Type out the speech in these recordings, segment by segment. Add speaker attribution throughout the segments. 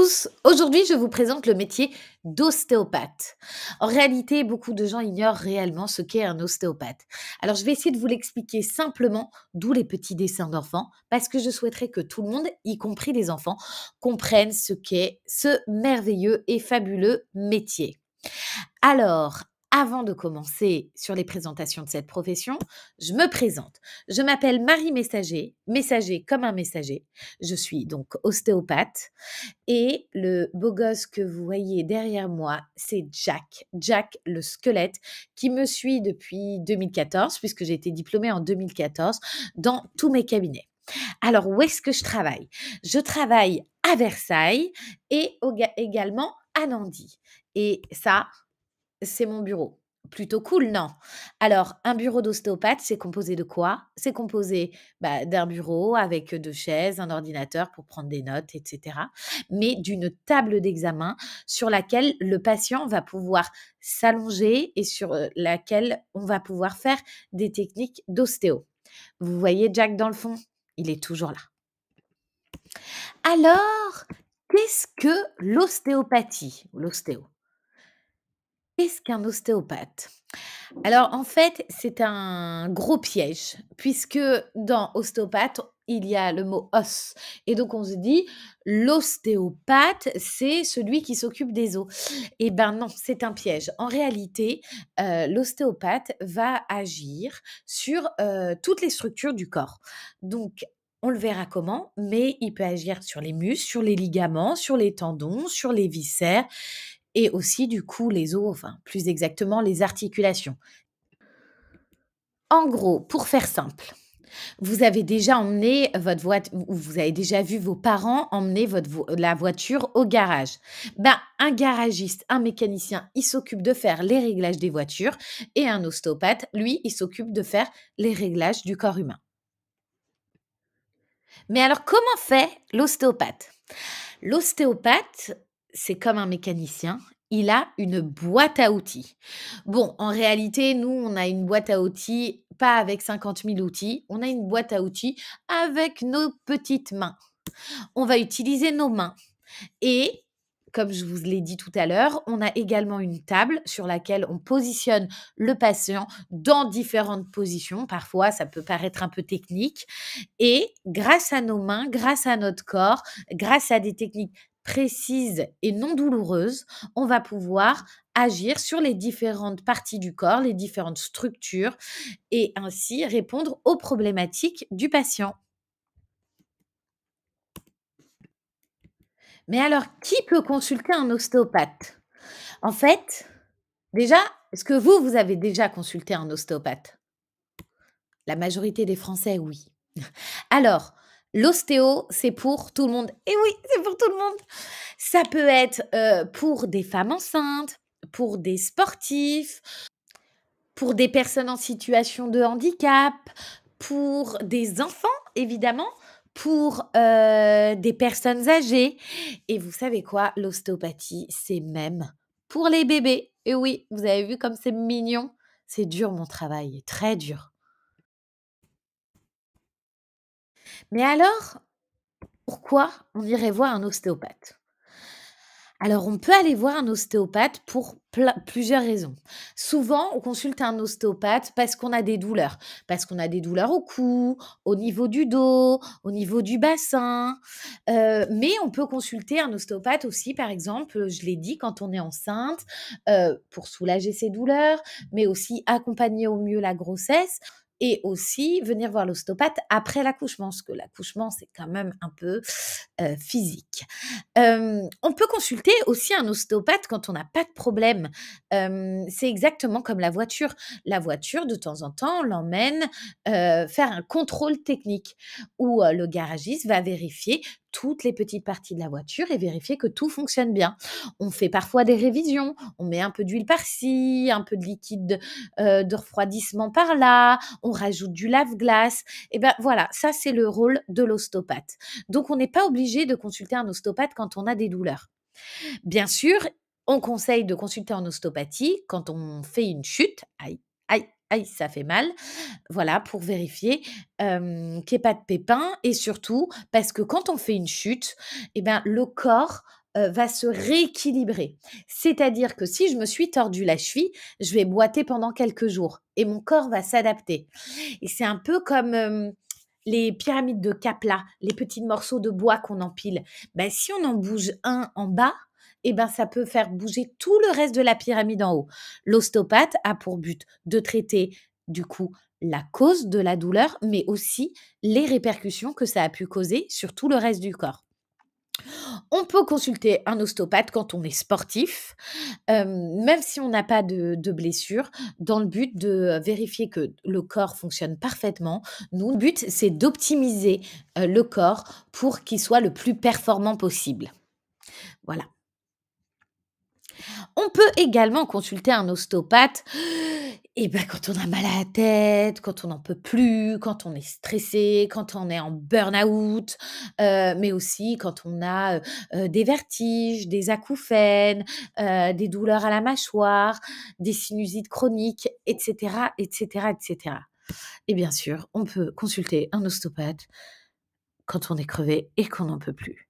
Speaker 1: tous, aujourd'hui je vous présente le métier d'ostéopathe. En réalité, beaucoup de gens ignorent réellement ce qu'est un ostéopathe. Alors je vais essayer de vous l'expliquer simplement, d'où les petits dessins d'enfants, parce que je souhaiterais que tout le monde, y compris les enfants, comprennent ce qu'est ce merveilleux et fabuleux métier. Alors, avant de commencer sur les présentations de cette profession, je me présente. Je m'appelle Marie Messager, messager comme un messager. Je suis donc ostéopathe et le beau gosse que vous voyez derrière moi, c'est Jack. Jack, le squelette, qui me suit depuis 2014, puisque j'ai été diplômée en 2014, dans tous mes cabinets. Alors, où est-ce que je travaille? Je travaille à Versailles et également à Nandy. Et ça, c'est mon bureau. Plutôt cool, non? Alors, un bureau d'ostéopathe, c'est composé de quoi? C'est composé, d'un bureau avec 2 chaises, un ordinateur pour prendre des notes et cetera, mais d'une table d'examen sur laquelle le patient va pouvoir s'allonger et sur, laquelle on va pouvoir faire des techniques d'ostéo. Vous voyez Jack dans le fond? Il est toujours là. Alors, qu'est-ce que l'ostéopathie ou l'ostéo? Qu'est-ce qu'un ostéopathe? Alors, en fait, c'est un gros piège puisque dans ostéopathe, il y a le mot os et donc on se dit: «L'ostéopathe, c'est celui qui s'occupe des os». Eh ben non, c'est un piège. En réalité, l'ostéopathe va agir sur, toutes les structures du corps. Donc on le verra comment, mais il peut agir sur les muscles, sur les ligaments, sur les tendons, sur les viscères et aussi du coup les os, enfin plus exactement les articulations. En gros, pour faire simple, vous avez déjà emmené votre voiture, ou vous avez déjà vu vos parents emmener la voiture au garage. Ben, un garagiste, un mécanicien, il s'occupe de faire les réglages des voitures et un ostéopathe, lui, il s'occupe de faire les réglages du corps humain. Mais alors, comment fait l'ostéopathe? L'ostéopathe, c'est comme un mécanicien, il a une boîte à outils. Bon, en réalité, nous, on a une boîte à outils, pas avec 50 000 outils, on a une boîte à outils avec nos petites mains. On va utiliser nos mains et comme je vous l'ai dit tout à l'heure, on a également une table sur laquelle on positionne le patient dans différentes positions. Parfois, ça peut paraître un peu technique et grâce à nos mains, grâce à notre corps, grâce à des techniques précises et non douloureuses, on va pouvoir agir sur les différentes parties du corps, les différentes structures et ainsi répondre aux problématiques du patient. Mais alors, qui peut consulter un ostéopathe? En fait, déjà, est-ce que vous avez déjà consulté un ostéopathe? La majorité des Français, oui. Alors, l'ostéo, c'est pour tout le monde. Et oui, c'est pour tout le monde. Ça peut être, pour des femmes enceintes, pour des sportifs, pour des personnes en situation de handicap, pour des enfants évidemment, pour, des personnes âgées et vous savez quoi? L'ostéopathie, c'est même pour les bébés. Et oui, vous avez vu comme c'est mignon? C'est dur mon travail, très dur. Mais alors, pourquoi on irait voir un ostéopathe? Alors, on peut aller voir un ostéopathe pour plusieurs raisons. Souvent, on consulte un ostéopathe parce qu'on a des douleurs. Parce qu'on a des douleurs au cou, au niveau du dos, au niveau du bassin. Mais on peut consulter un ostéopathe aussi, par exemple, je l'ai dit, quand on est enceinte, pour soulager ses douleurs, mais aussi accompagner au mieux la grossesse et aussi venir voir l'ostéopathe après l'accouchement, parce que l'accouchement, c'est quand même un peu, physique. On peut consulter aussi un ostéopathe quand on n'a pas de problème. C'est exactement comme la voiture. La voiture, de temps en temps, on l'emmène, faire un contrôle technique où, le garagiste va vérifier toutes les petites parties de la voiture et vérifier que tout fonctionne bien. On fait parfois des révisions, on met un peu d'huile par-ci, un peu de liquide, de refroidissement par là, on rajoute du lave-glace et ben, voilà, ça c'est le rôle de l'ostéopathe. Donc on n'est pas obligé de consulter un ostéopathe quand on a des douleurs. Bien sûr, on conseille de consulter en ostéopathie quand on fait une chute. Aïe, aïe, aïe, ça fait mal. Voilà, pour vérifier, qu'il y ait pas de pépins et surtout parce que quand on fait une chute et ben, le corps, va se rééquilibrer. C'est-à-dire que si je me suis tordu la cheville, je vais boiter pendant quelques jours et mon corps va s'adapter. Et c'est un peu comme, les pyramides de Kapla, les petits morceaux de bois qu'on empile. Ben, si on en bouge un en bas, et ben, ça peut faire bouger tout le reste de la pyramide en haut. L'ostéopathe a pour but de traiter, du coup, la cause de la douleur, mais aussi les répercussions que ça a pu causer sur tout le reste du corps. On peut consulter un ostéopathe quand on est sportif, même si on n'a pas de blessure, dans le but de vérifier que le corps fonctionne parfaitement. Nous, le but, c'est d'optimiser, le corps pour qu'il soit le plus performant possible. Voilà. On peut également consulter un ostéopathe, et ben, quand on a mal à la tête, quand on n'en peut plus, quand on est stressé, quand on est en burn-out, mais aussi quand on a, des vertiges, des acouphènes, des douleurs à la mâchoire, des sinusites chroniques et cetera et cetera et cetera. Et bien sûr, on peut consulter un ostéopathe quand on est crevé et qu'on n'en peut plus.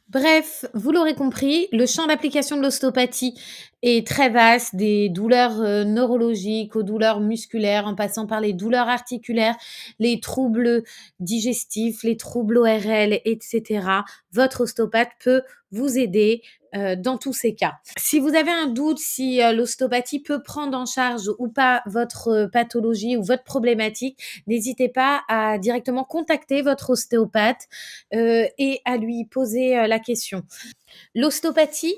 Speaker 1: Bref, vous l'aurez compris, le champ d'application de l'ostéopathie est très vaste, des douleurs, neurologiques aux douleurs musculaires, en passant par les douleurs articulaires, les troubles digestifs, les troubles ORL et cetera. Votre ostéopathe peut vous aider, dans tous ces cas. Si vous avez un doute si, l'ostéopathie peut prendre en charge ou pas votre, pathologie ou votre problématique, n'hésitez pas à directement contacter votre ostéopathe, et à lui poser, la question. L'ostéopathie,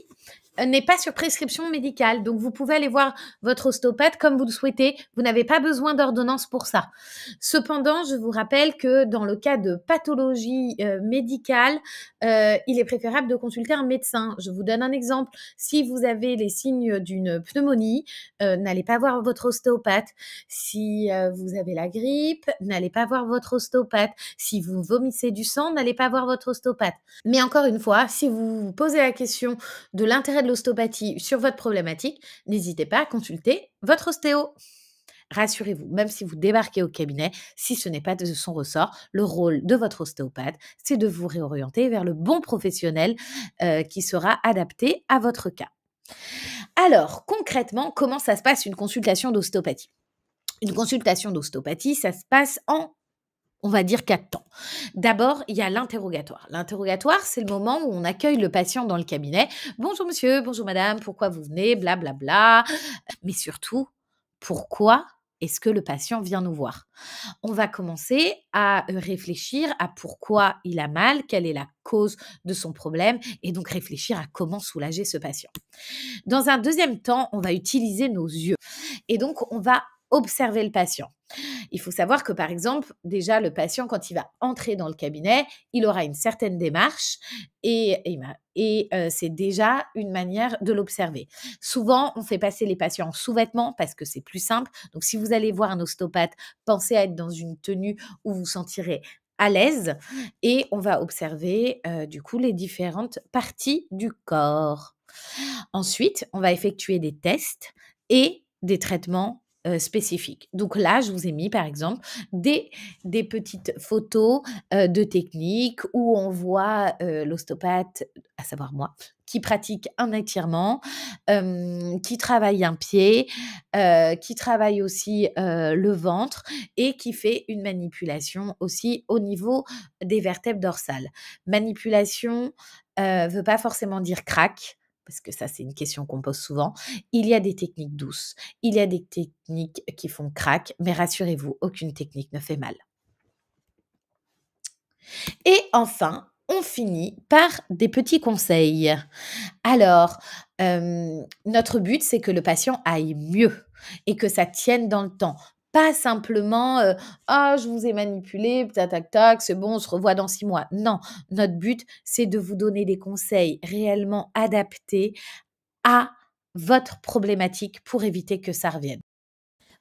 Speaker 1: n'est pas sur prescription médicale, donc vous pouvez aller voir votre ostéopathe comme vous le souhaitez. Vous n'avez pas besoin d'ordonnance pour ça. Cependant, je vous rappelle que dans le cas de pathologie, médicale, il est préférable de consulter un médecin. Je vous donne un exemple. Si vous avez les signes d'une pneumonie, n'allez pas voir votre ostéopathe. Si, vous avez la grippe, n'allez pas voir votre ostéopathe. Si vous vomissez du sang, n'allez pas voir votre ostéopathe. Mais encore une fois, si vous vous posez la question de l'intérêt de l'ostéopathie sur votre problématique, n'hésitez pas à consulter votre ostéo. Rassurez-vous, même si vous débarquez au cabinet, si ce n'est pas de son ressort, le rôle de votre ostéopathe, c'est de vous réorienter vers le bon professionnel, qui sera adapté à votre cas. Alors, concrètement, comment ça se passe une consultation d'ostéopathie? Une consultation d'ostéopathie, ça se passe en, on va dire, 4 temps. D'abord, il y a l'interrogatoire. L'interrogatoire, c'est le moment où on accueille le patient dans le cabinet. «Bonjour monsieur, bonjour madame, pourquoi vous venez? Blablabla». Mais surtout, pourquoi est-ce que le patient vient nous voir? On va commencer à, réfléchir à pourquoi il a mal, quelle est la cause de son problème et donc réfléchir à comment soulager ce patient. Dans un deuxième temps, on va utiliser nos yeux et donc on va observer le patient. Il faut savoir que, par exemple, déjà, le patient, quand il va entrer dans le cabinet, il aura une certaine démarche et c'est déjà une manière de l'observer. Souvent, on fait passer les patients en sous-vêtements parce que c'est plus simple. Donc, si vous allez voir un ostéopathe, pensez à être dans une tenue où vous vous sentirez à l'aise et on va observer, du coup, les différentes parties du corps. Ensuite, on va effectuer des tests et des traitements, spécifiques. Donc là, je vous ai mis, par exemple, des petites photos, de techniques où on voit, l'ostéopathe, à savoir moi, qui pratique un étirement, qui travaille un pied, qui travaille aussi, le ventre et qui fait une manipulation aussi au niveau des vertèbres dorsales. Manipulation, veut pas forcément dire crack, parce que ça, c'est une question qu'on pose souvent. Il y a des techniques douces, il y a des techniques qui font crack, mais rassurez-vous, aucune technique ne fait mal. Et enfin, on finit par des petits conseils. Alors, notre but, c'est que le patient aille mieux et que ça tienne dans le temps. Pas simplement, «Ah, je vous ai manipulé, tac, tac, tac, c'est bon, on se revoit dans 6 mois». Non, notre but, c'est de vous donner des conseils réellement adaptés à votre problématique pour éviter que ça revienne.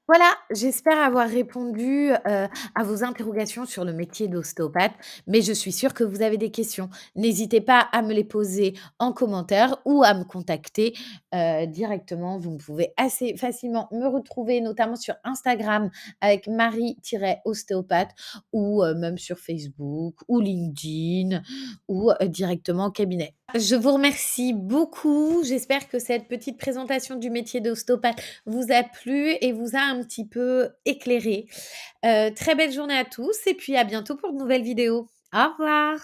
Speaker 1: Voilà, j'espère avoir répondu, à vos interrogations sur le métier d'ostéopathe, mais je suis sûre que vous avez des questions. N'hésitez pas à me les poser en commentaire ou à me contacter, directement. Vous pouvez assez facilement me retrouver, notamment sur Instagram avec Marie-ostéopathe ou, même sur Facebook ou LinkedIn ou, directement au cabinet. Je vous remercie beaucoup. J'espère que cette petite présentation du métier d'ostéopathe vous a plu et vous a un petit peu éclairé. Très belle journée à tous et puis à bientôt pour de nouvelles vidéos. Au revoir.